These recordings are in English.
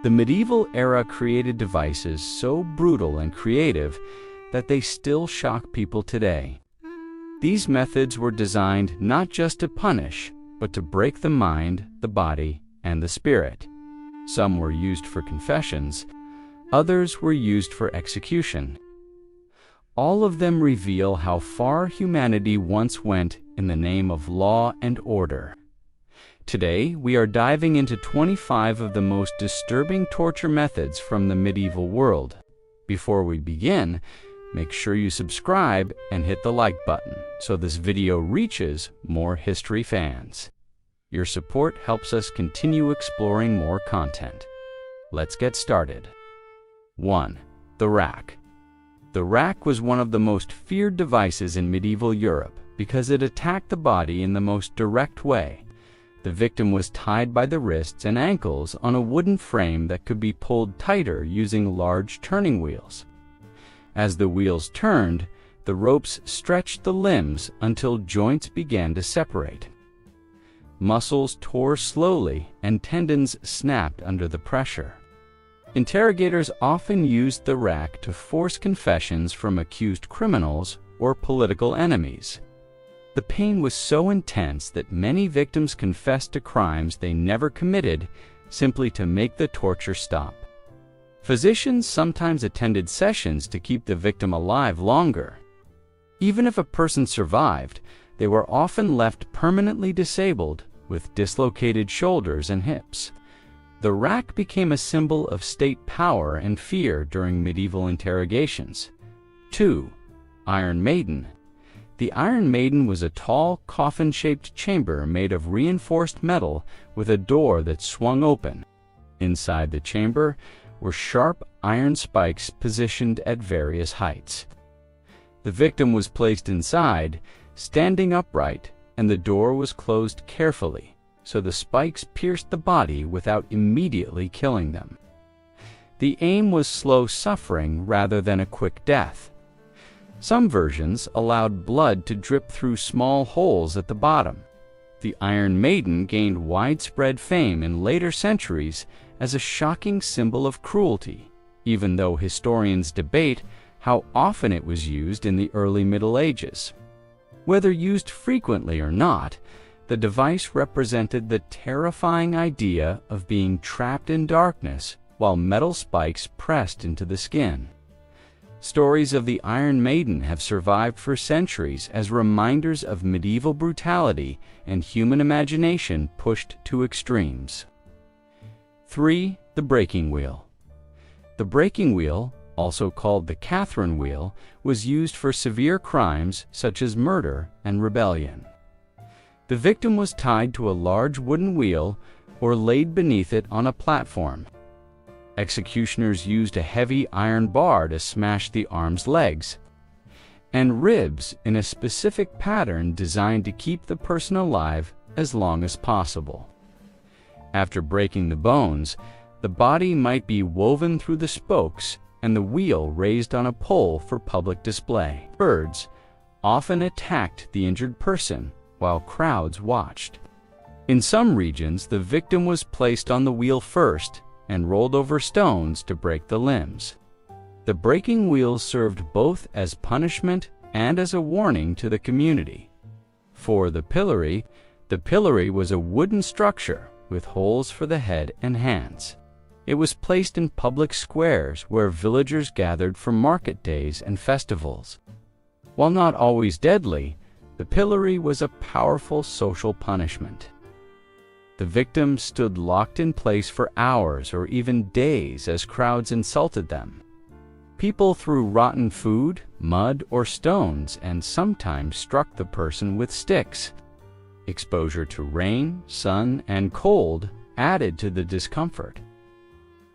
The medieval era created devices so brutal and creative that they still shock people today. These methods were designed not just to punish, but to break the mind, the body, and the spirit. Some were used for confessions, others were used for execution. All of them reveal how far humanity once went in the name of law and order. Today, we are diving into 25 of the most disturbing torture methods from the medieval world. Before we begin, make sure you subscribe and hit the like button so this video reaches more history fans. Your support helps us continue exploring more content. Let's get started. 1. The rack. The rack was one of the most feared devices in medieval Europe because it attacked the body in the most direct way. The victim was tied by the wrists and ankles on a wooden frame that could be pulled tighter using large turning wheels. As the wheels turned, the ropes stretched the limbs until joints began to separate. Muscles tore slowly and tendons snapped under the pressure. Interrogators often used the rack to force confessions from accused criminals or political enemies. The pain was so intense that many victims confessed to crimes they never committed simply to make the torture stop. Physicians sometimes attended sessions to keep the victim alive longer. Even if a person survived, they were often left permanently disabled with dislocated shoulders and hips. The rack became a symbol of state power and fear during medieval interrogations. 2. Iron Maiden. The Iron Maiden was a tall, coffin-shaped chamber made of reinforced metal with a door that swung open. Inside the chamber were sharp iron spikes positioned at various heights. The victim was placed inside, standing upright, and the door was closed carefully, so the spikes pierced the body without immediately killing them. The aim was slow suffering rather than a quick death. Some versions allowed blood to drip through small holes at the bottom. The Iron Maiden gained widespread fame in later centuries as a shocking symbol of cruelty, even though historians debate how often it was used in the early Middle Ages. Whether used frequently or not, the device represented the terrifying idea of being trapped in darkness while metal spikes pressed into the skin. Stories of the Iron Maiden have survived for centuries as reminders of medieval brutality and human imagination pushed to extremes. 3. The breaking wheel. The breaking wheel, also called the Catherine wheel, was used for severe crimes such as murder and rebellion. The victim was tied to a large wooden wheel or laid beneath it on a platform. Executioners used a heavy iron bar to smash the arm's legs, and ribs in a specific pattern designed to keep the person alive as long as possible. After breaking the bones, the body might be woven through the spokes and the wheel raised on a pole for public display. Birds often attacked the injured person while crowds watched. In some regions, the victim was placed on the wheel first and rolled over stones to break the limbs. The breaking wheel served both as punishment and as a warning to the community. For the pillory was a wooden structure with holes for the head and hands. It was placed in public squares where villagers gathered for market days and festivals. While not always deadly, the pillory was a powerful social punishment. The victim stood locked in place for hours or even days as crowds insulted them. People threw rotten food, mud, or stones and sometimes struck the person with sticks. Exposure to rain, sun, and cold added to the discomfort.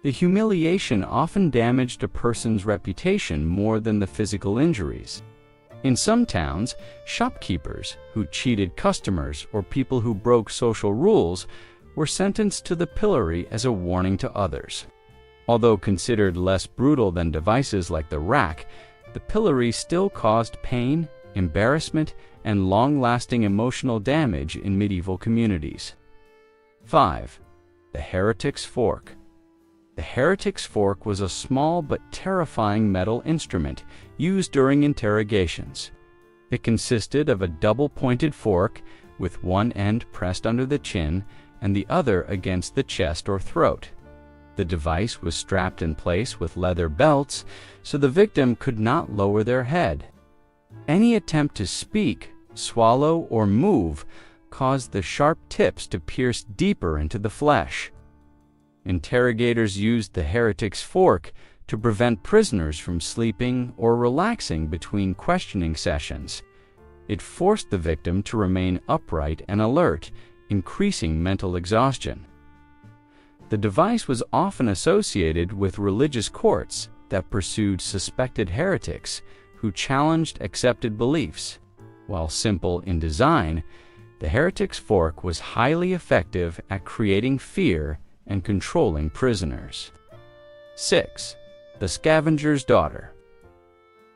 The humiliation often damaged a person's reputation more than the physical injuries. In some towns, shopkeepers who cheated customers or people who broke social rules were sentenced to the pillory as a warning to others. Although considered less brutal than devices like the rack, the pillory still caused pain, embarrassment, and long-lasting emotional damage in medieval communities. 5. The heretic's fork. The heretic's fork was a small but terrifying metal instrument used during interrogations. It consisted of a double-pointed fork with one end pressed under the chin and the other against the chest or throat. The device was strapped in place with leather belts so the victim could not lower their head. Any attempt to speak, swallow, or move caused the sharp tips to pierce deeper into the flesh. Interrogators used the heretic's fork to prevent prisoners from sleeping or relaxing between questioning sessions. It forced the victim to remain upright and alert, increasing mental exhaustion. The device was often associated with religious courts that pursued suspected heretics who challenged accepted beliefs. While simple in design, the heretic's fork was highly effective at creating fear and controlling prisoners. 6. The Scavenger's Daughter.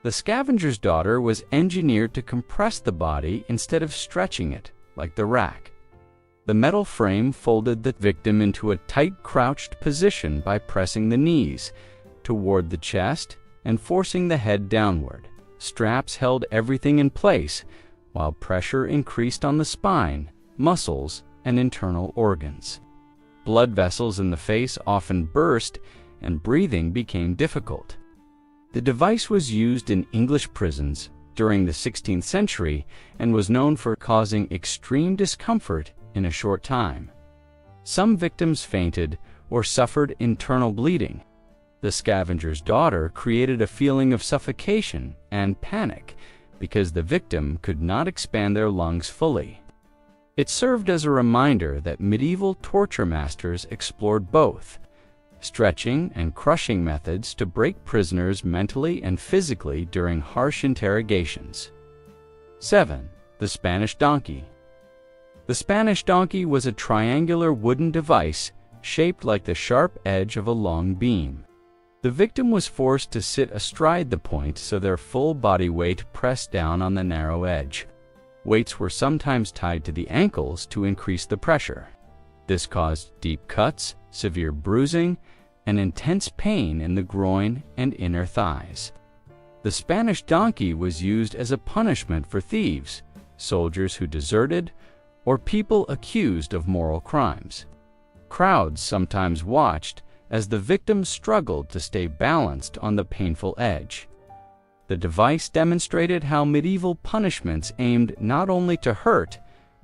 The Scavenger's Daughter was engineered to compress the body instead of stretching it, like the rack. The metal frame folded the victim into a tight crouched position by pressing the knees toward the chest and forcing the head downward. Straps held everything in place, while pressure increased on the spine, muscles, and internal organs. Blood vessels in the face often burst, and breathing became difficult. The device was used in English prisons during the 16th century and was known for causing extreme discomfort in a short time. Some victims fainted or suffered internal bleeding. The Scavenger's Daughter created a feeling of suffocation and panic because the victim could not expand their lungs fully. It served as a reminder that medieval torture masters explored both stretching and crushing methods to break prisoners mentally and physically during harsh interrogations. 7. The Spanish Donkey. The Spanish donkey was a triangular wooden device shaped like the sharp edge of a long beam. The victim was forced to sit astride the point so their full body weight pressed down on the narrow edge. Weights were sometimes tied to the ankles to increase the pressure. This caused deep cuts, severe bruising, and intense pain in the groin and inner thighs. The Spanish donkey was used as a punishment for thieves, soldiers who deserted, or people accused of moral crimes. Crowds sometimes watched as the victim struggled to stay balanced on the painful edge. The device demonstrated how medieval punishments aimed not only to hurt,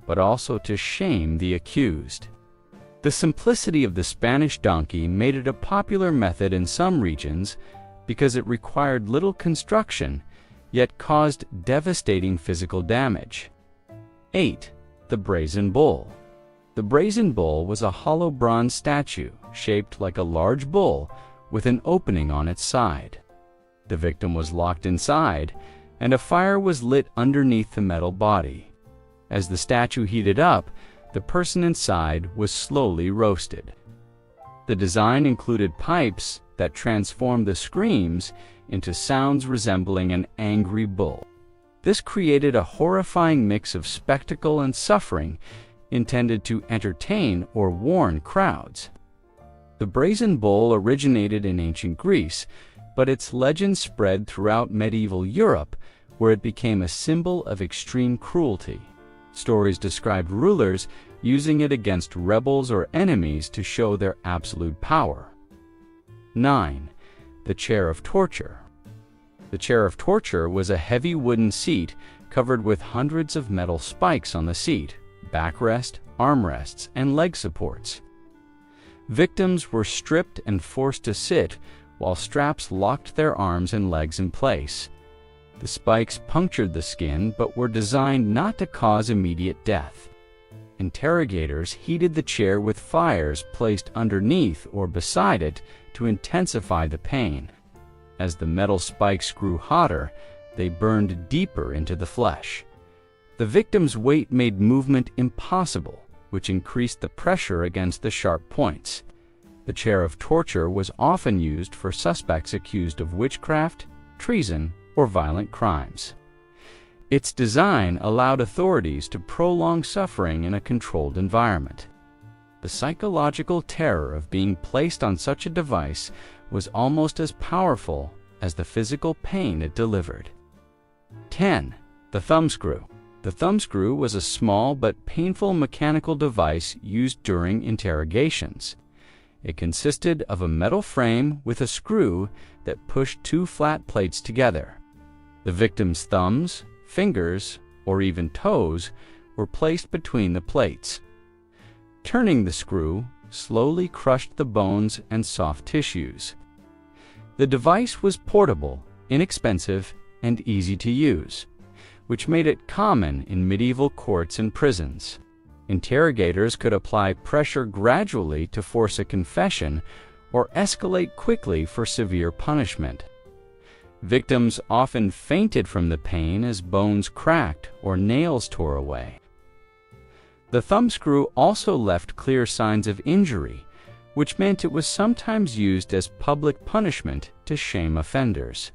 but also to shame the accused. The simplicity of the Spanish donkey made it a popular method in some regions because it required little construction, yet caused devastating physical damage. 8. The Brazen Bull. The Brazen Bull was a hollow bronze statue shaped like a large bull with an opening on its side. The victim was locked inside, and a fire was lit underneath the metal body. As the statue heated up, the person inside was slowly roasted. The design included pipes that transformed the screams into sounds resembling an angry bull. This created a horrifying mix of spectacle and suffering intended to entertain or warn crowds. The brazen bull originated in ancient Greece, but its legend spread throughout medieval Europe, where it became a symbol of extreme cruelty. Stories described rulers using it against rebels or enemies to show their absolute power. 9. The Chair of Torture. The chair of torture was a heavy wooden seat covered with hundreds of metal spikes on the seat, backrest, armrests, and leg supports. Victims were stripped and forced to sit while straps locked their arms and legs in place. The spikes punctured the skin but were designed not to cause immediate death. Interrogators heated the chair with fires placed underneath or beside it to intensify the pain. As the metal spikes grew hotter, they burned deeper into the flesh. The victim's weight made movement impossible, which increased the pressure against the sharp points. The chair of torture was often used for suspects accused of witchcraft, treason, or violent crimes. Its design allowed authorities to prolong suffering in a controlled environment. The psychological terror of being placed on such a device was almost as powerful as the physical pain it delivered. 10. The thumbscrew. The thumbscrew was a small but painful mechanical device used during interrogations. It consisted of a metal frame with a screw that pushed two flat plates together. The victim's thumbs, fingers, or even toes were placed between the plates. Turning the screw slowly crushed the bones and soft tissues. The device was portable, inexpensive, and easy to use, which made it common in medieval courts and prisons. Interrogators could apply pressure gradually to force a confession or escalate quickly for severe punishment. Victims often fainted from the pain as bones cracked or nails tore away. The thumbscrew also left clear signs of injury, which meant it was sometimes used as public punishment to shame offenders.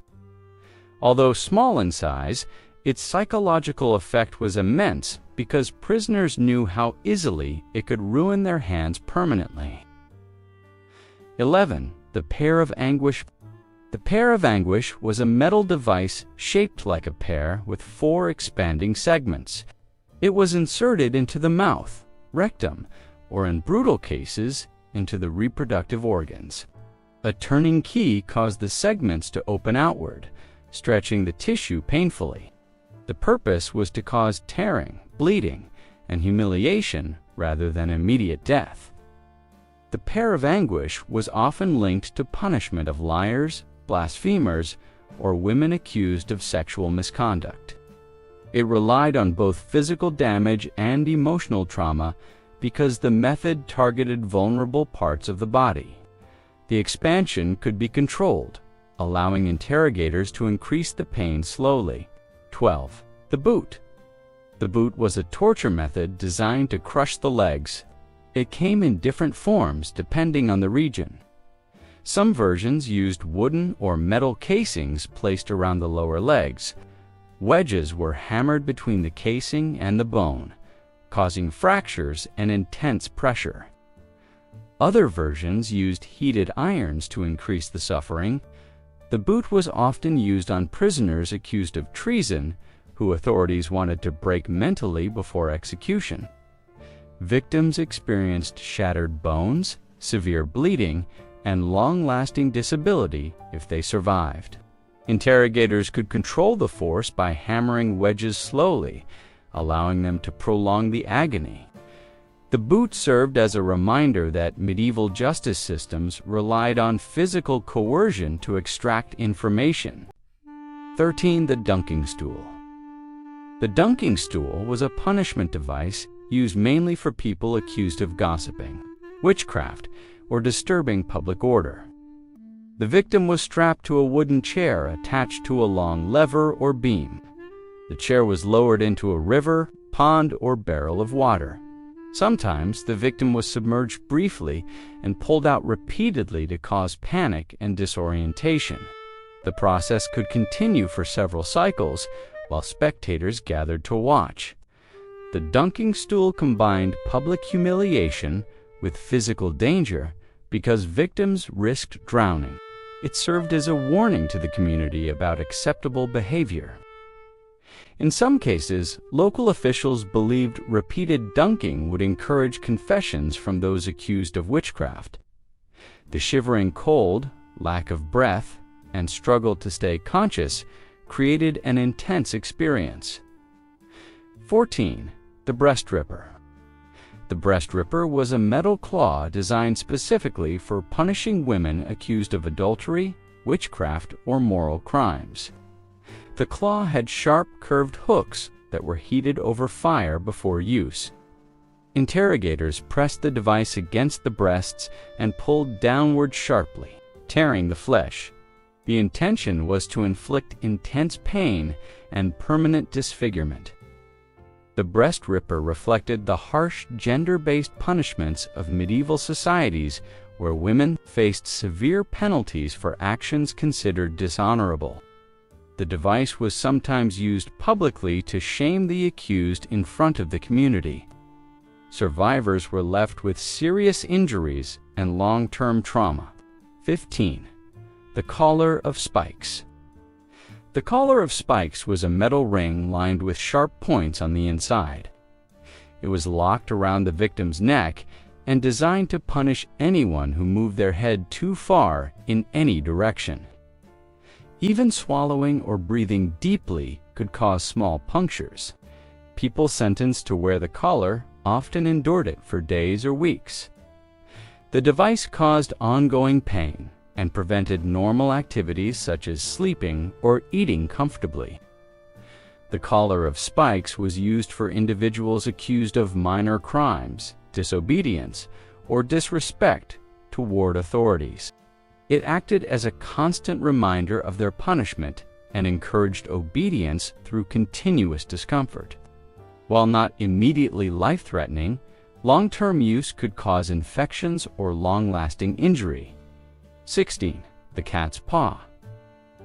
Although small in size, its psychological effect was immense because prisoners knew how easily it could ruin their hands permanently. 11. The pear of anguish. The pear of anguish was a metal device shaped like a pear with 4 expanding segments. It was inserted into the mouth, rectum, or in brutal cases, into the reproductive organs. A turning key caused the segments to open outward, stretching the tissue painfully. The purpose was to cause tearing, bleeding, and humiliation rather than immediate death. The pear of anguish was often linked to punishment of liars, blasphemers, or women accused of sexual misconduct. It relied on both physical damage and emotional trauma because the method targeted vulnerable parts of the body. The expansion could be controlled, allowing interrogators to increase the pain slowly. 12. The boot. The boot was a torture method designed to crush the legs. It came in different forms depending on the region. Some versions used wooden or metal casings placed around the lower legs. Wedges were hammered between the casing and the bone, causing fractures and intense pressure. Other versions used heated irons to increase the suffering. The boot was often used on prisoners accused of treason, who authorities wanted to break mentally before execution. Victims experienced shattered bones, severe bleeding, and long-lasting disability if they survived. Interrogators could control the force by hammering wedges slowly, allowing them to prolong the agony. The boot served as a reminder that medieval justice systems relied on physical coercion to extract information. 13. The dunking stool. The dunking stool was a punishment device used mainly for people accused of gossiping, witchcraft, or disturbing public order. The victim was strapped to a wooden chair attached to a long lever or beam. The chair was lowered into a river, pond, or barrel of water. Sometimes the victim was submerged briefly and pulled out repeatedly to cause panic and disorientation. The process could continue for several cycles while spectators gathered to watch. The dunking stool combined public humiliation with physical danger because victims risked drowning. It served as a warning to the community about acceptable behavior. In some cases, local officials believed repeated dunking would encourage confessions from those accused of witchcraft. The shivering cold, lack of breath, and struggle to stay conscious created an intense experience. 14. The breast ripper. The breast ripper was a metal claw designed specifically for punishing women accused of adultery, witchcraft, or moral crimes. The claw had sharp, curved hooks that were heated over fire before use. Interrogators pressed the device against the breasts and pulled downward sharply, tearing the flesh. The intention was to inflict intense pain and permanent disfigurement. The breast ripper reflected the harsh gender-based punishments of medieval societies where women faced severe penalties for actions considered dishonorable. The device was sometimes used publicly to shame the accused in front of the community. Survivors were left with serious injuries and long-term trauma. 15. The collar of spikes. The collar of spikes was a metal ring lined with sharp points on the inside. It was locked around the victim's neck and designed to punish anyone who moved their head too far in any direction. Even swallowing or breathing deeply could cause small punctures. People sentenced to wear the collar often endured it for days or weeks. The device caused ongoing pain and prevented normal activities such as sleeping or eating comfortably. The collar of spikes was used for individuals accused of minor crimes, disobedience, or disrespect toward authorities. It acted as a constant reminder of their punishment and encouraged obedience through continuous discomfort. While not immediately life-threatening, long-term use could cause infections or long-lasting injury. 16. The cat's paw.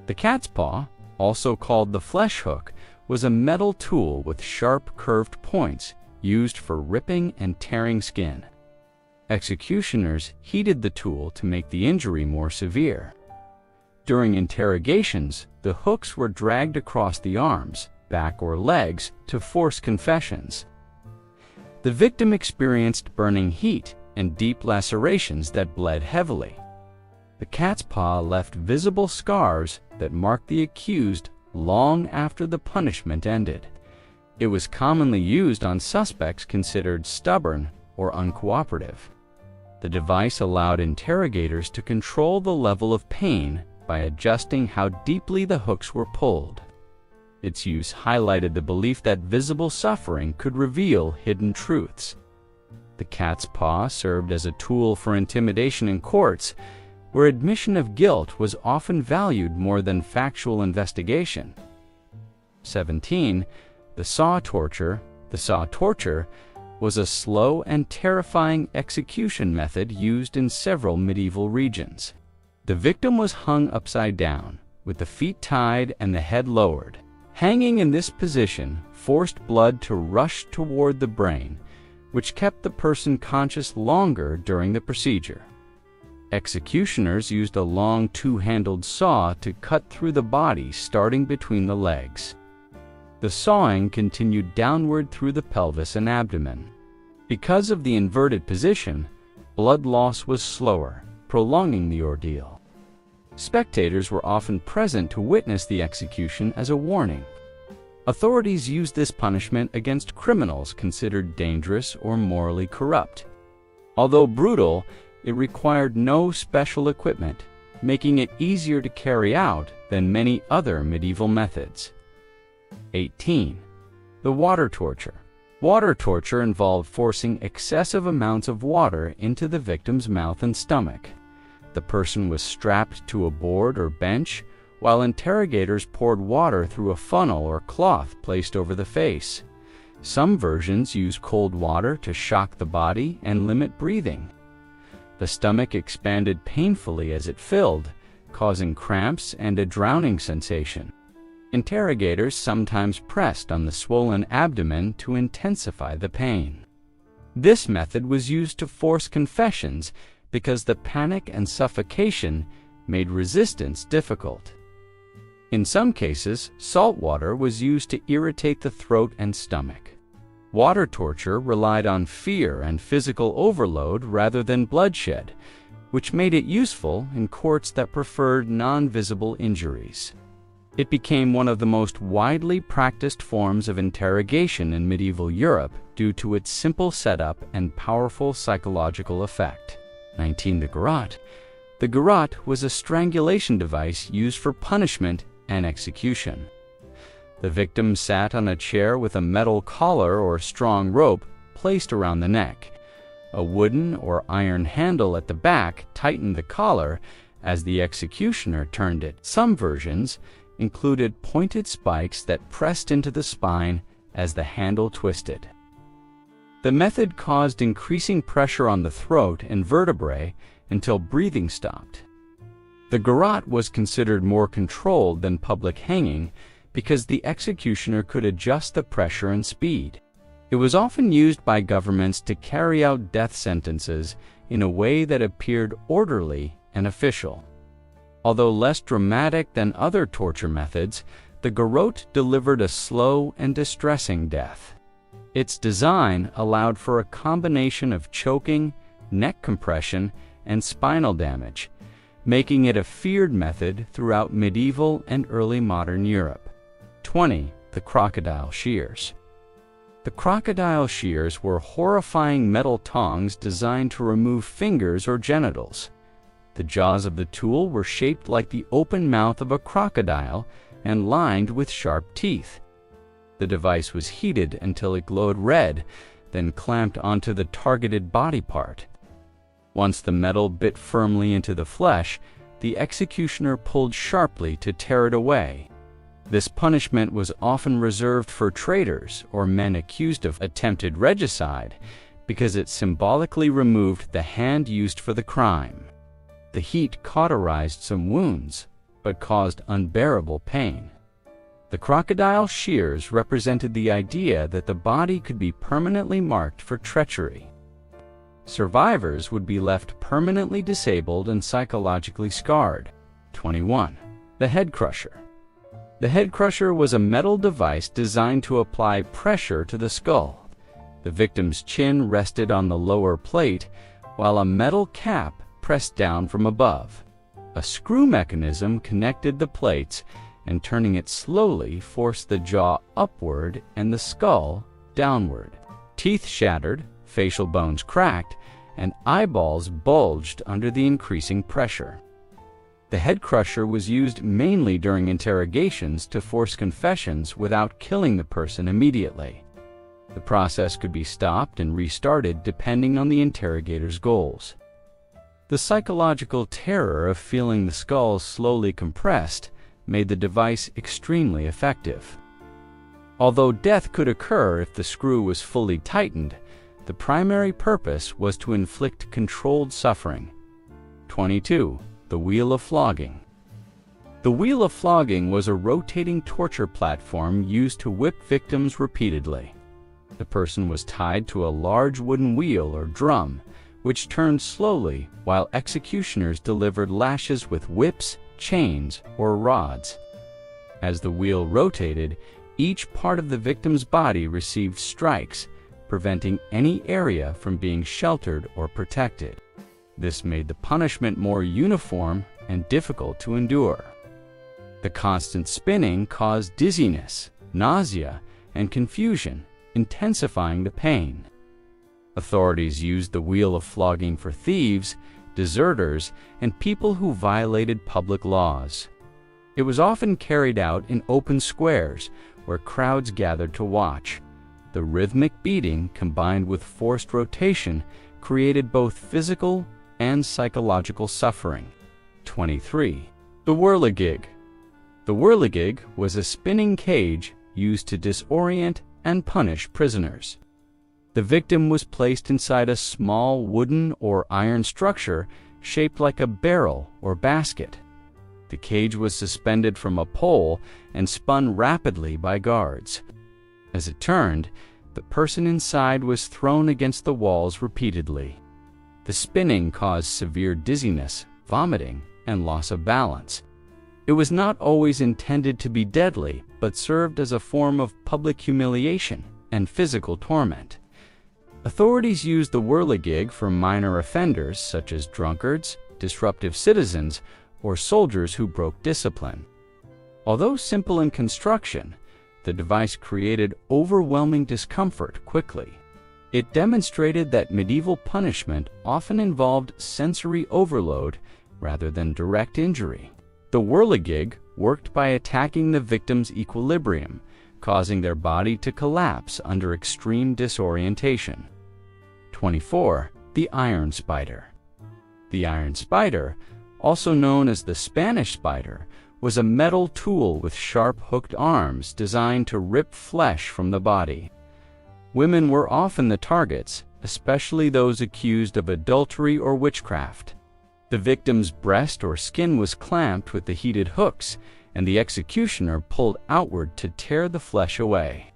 The cat's paw, also called the flesh hook, was a metal tool with sharp curved points used for ripping and tearing skin. Executioners heated the tool to make the injury more severe. During interrogations, the hooks were dragged across the arms, back, or legs to force confessions. The victim experienced burning heat and deep lacerations that bled heavily. The cat's paw left visible scars that marked the accused long after the punishment ended. It was commonly used on suspects considered stubborn or uncooperative. The device allowed interrogators to control the level of pain by adjusting how deeply the hooks were pulled. Its use highlighted the belief that visible suffering could reveal hidden truths. The cat's paw served as a tool for intimidation in courts, where admission of guilt was often valued more than factual investigation. 17. The saw torture. The saw torture was a slow and terrifying execution method used in several medieval regions. The victim was hung upside down, with the feet tied and the head lowered. Hanging in this position forced blood to rush toward the brain, which kept the person conscious longer during the procedure. Executioners used a long two-handled saw to cut through the body starting between the legs. The sawing continued downward through the pelvis and abdomen. Because of the inverted position, blood loss was slower, prolonging the ordeal. Spectators were often present to witness the execution as a warning. Authorities used this punishment against criminals considered dangerous or morally corrupt. Although brutal, it required no special equipment, making it easier to carry out than many other medieval methods. 18. The water torture. Water torture involved forcing excessive amounts of water into the victim's mouth and stomach. The person was strapped to a board or bench, while interrogators poured water through a funnel or cloth placed over the face. Some versions use cold water to shock the body and limit breathing. The stomach expanded painfully as it filled, causing cramps and a drowning sensation. Interrogators sometimes pressed on the swollen abdomen to intensify the pain. This method was used to force confessions because the panic and suffocation made resistance difficult. In some cases, salt water was used to irritate the throat and stomach. Water torture relied on fear and physical overload rather than bloodshed, which made it useful in courts that preferred non-visible injuries. It became one of the most widely practiced forms of interrogation in medieval Europe due to its simple setup and powerful psychological effect. 19. The garrote. The garrote was a strangulation device used for punishment and execution. The victim sat on a chair with a metal collar or strong rope placed around the neck. A wooden or iron handle at the back tightened the collar as the executioner turned it. Some versions included pointed spikes that pressed into the spine as the handle twisted. The method caused increasing pressure on the throat and vertebrae until breathing stopped. The garrote was considered more controlled than public hanging because the executioner could adjust the pressure and speed. It was often used by governments to carry out death sentences in a way that appeared orderly and official. Although less dramatic than other torture methods, the garrote delivered a slow and distressing death. Its design allowed for a combination of choking, neck compression, and spinal damage, making it a feared method throughout medieval and early modern Europe. 20. The crocodile shears. The crocodile shears were horrifying metal tongs designed to remove fingers or genitals. The jaws of the tool were shaped like the open mouth of a crocodile and lined with sharp teeth. The device was heated until it glowed red, then clamped onto the targeted body part. Once the metal bit firmly into the flesh, the executioner pulled sharply to tear it away. This punishment was often reserved for traitors or men accused of attempted regicide because it symbolically removed the hand used for the crime. The heat cauterized some wounds, but caused unbearable pain. The crocodile shears represented the idea that the body could be permanently marked for treachery. Survivors would be left permanently disabled and psychologically scarred. 21. The head crusher. The head crusher was a metal device designed to apply pressure to the skull. The victim's chin rested on the lower plate, while a metal cap pressed down from above. A screw mechanism connected the plates, and turning it slowly forced the jaw upward and the skull downward. Teeth shattered, facial bones cracked, and eyeballs bulged under the increasing pressure. The head crusher was used mainly during interrogations to force confessions without killing the person immediately. The process could be stopped and restarted depending on the interrogator's goals. The psychological terror of feeling the skull slowly compressed made the device extremely effective. Although death could occur if the screw was fully tightened, the primary purpose was to inflict controlled suffering. 22. The wheel of flogging. The wheel of flogging was a rotating torture platform used to whip victims repeatedly. The person was tied to a large wooden wheel or drum, which turned slowly while executioners delivered lashes with whips, chains, or rods. As the wheel rotated, each part of the victim's body received strikes, preventing any area from being sheltered or protected. This made the punishment more uniform and difficult to endure. The constant spinning caused dizziness, nausea, and confusion, intensifying the pain. Authorities used the wheel of flogging for thieves, deserters, and people who violated public laws. It was often carried out in open squares where crowds gathered to watch. The rhythmic beating combined with forced rotation created both physical and psychological suffering. 23. The whirligig. The whirligig was a spinning cage used to disorient and punish prisoners. The victim was placed inside a small wooden or iron structure shaped like a barrel or basket. The cage was suspended from a pole and spun rapidly by guards. As it turned, the person inside was thrown against the walls repeatedly. The spinning caused severe dizziness, vomiting, and loss of balance. It was not always intended to be deadly, but served as a form of public humiliation and physical torment. Authorities used the whirligig for minor offenders such as drunkards, disruptive citizens, or soldiers who broke discipline. Although simple in construction, the device created overwhelming discomfort quickly. It demonstrated that medieval punishment often involved sensory overload rather than direct injury. The whirligig worked by attacking the victim's equilibrium, causing their body to collapse under extreme disorientation. 24. The iron spider. The iron spider, also known as the Spanish spider, was a metal tool with sharp hooked arms designed to rip flesh from the body. Women were often the targets, especially those accused of adultery or witchcraft. The victim's breast or skin was clamped with the heated hooks, and the executioner pulled outward to tear the flesh away.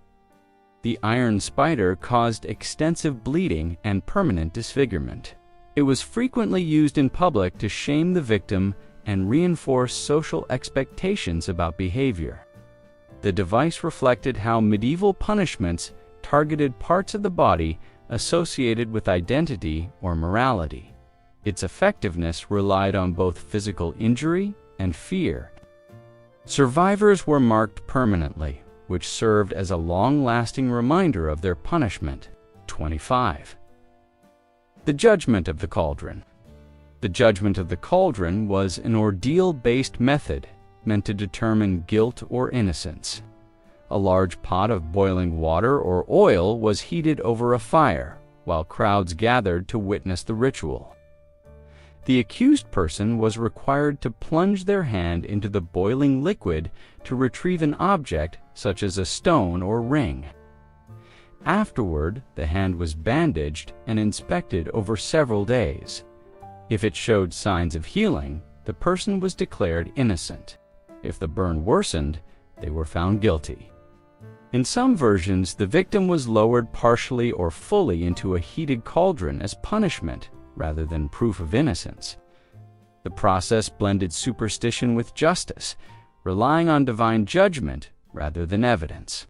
The iron spider caused extensive bleeding and permanent disfigurement. It was frequently used in public to shame the victim and reinforce social expectations about behavior. The device reflected how medieval punishments targeted parts of the body associated with identity or morality. Its effectiveness relied on both physical injury and fear. Survivors were marked permanently, which served as a long-lasting reminder of their punishment. 25. The Judgment of the Cauldron. The Judgment of the Cauldron was an ordeal-based method meant to determine guilt or innocence. A large pot of boiling water or oil was heated over a fire, while crowds gathered to witness the ritual. The accused person was required to plunge their hand into the boiling liquid to retrieve an object such as a stone or ring. Afterward, the hand was bandaged and inspected over several days. If it showed signs of healing, the person was declared innocent. If the burn worsened, they were found guilty. In some versions, the victim was lowered partially or fully into a heated cauldron as punishment rather than proof of innocence. The process blended superstition with justice, relying on divine judgment rather than evidence.